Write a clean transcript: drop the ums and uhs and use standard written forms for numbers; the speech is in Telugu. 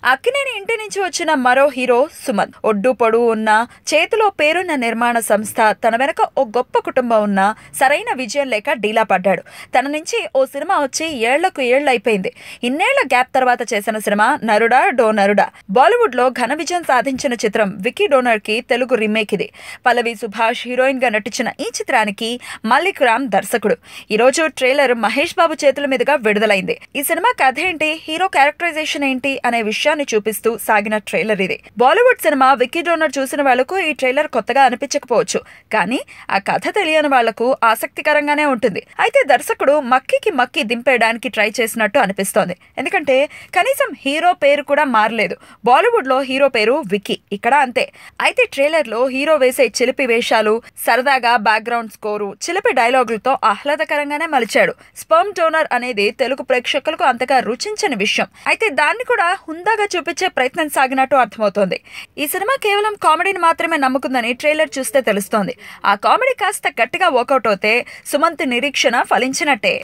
అక్కినేని ఇంటి నుంచి వచ్చిన మరో హీరో సుమంత్. ఒడ్డు పొడువు ఉన్న, చేతిలో పేరున్న నిర్మాణ సంస్థ, తన వెనక ఓ గొప్ప కుటుంబం ఉన్న సరైన విజయం లేక డీలా పడ్డాడు. తన నుంచి ఓ సినిమా వచ్చి ఏళ్లకు ఏళ్లైపోయింది. ఇన్నేళ్ల గ్యాప్ తర్వాత చేసిన సినిమా నరుడా డో నరుడా. బాలీవుడ్ లో ఘన విజయం సాధించిన చిత్రం విక్కీ డోనర్ కి తెలుగు రీమేక్ ఇది. పల్లవి సుభాష్ హీరోయిన్ గా నటించిన ఈ చిత్రానికి మల్లిక్ రామ్ దర్శకుడు. ఈ రోజు ట్రైలర్ మహేష్ బాబు చేతుల మీదుగా విడుదలైంది. ఈ సినిమా కథ ఏంటి, హీరో క్యారెక్టరైజేషన్ ఏంటి అనే విషయాన్ని చూపిస్తూ సాగిన ట్రైలర్ ఇది. బాలీవుడ్ సినిమా విక్కీ డోనర్ చూసిన వాళ్లకు ఈ ట్రైలర్ కొత్తగా అనిపించకపోవచ్చు, కానీ ఆ కథ తెలియని వాళ్లకు ఆసక్తికరంగానే ఉంటుంది. అయితే దర్శకుడు మక్కి దింపేయడానికి ట్రై చేసినట్టు అనిపిస్తోంది. ఎందుకంటే కనీసం హీరో పేరు కూడా మారలేదు. బాలీవుడ్ లో హీరో పేరు విక్కీ, ఇక్కడ అంతే. అయితే ట్రైలర్ లో హీరో వేసే చిలిపి వేషాలు, సరదాగా బ్యాక్గ్రౌండ్ స్కోరు, చిలిపి డైలాగులతో ఆహ్లాదకరంగానే మలిచాడు. స్పర్మ్ డోనర్ అనేది తెలుగు ప్రేక్షకులకు అంతగా రుచించని విషయం. అయితే దాన్ని కూడా హుందాగా చూపించే ప్రయత్నం సాగినట్టు అర్థమవుతోంది. ఈ సినిమా కేవలం కామెడీని మాత్రమే నమ్ముకుందని ట్రైలర్ చూస్తే తెలుస్తోంది. ఆ కామెడీ కాస్త గట్టిగా వర్కౌట్ అవుతే సుమంత్ నిరీక్షణ ఫలించినట్టే.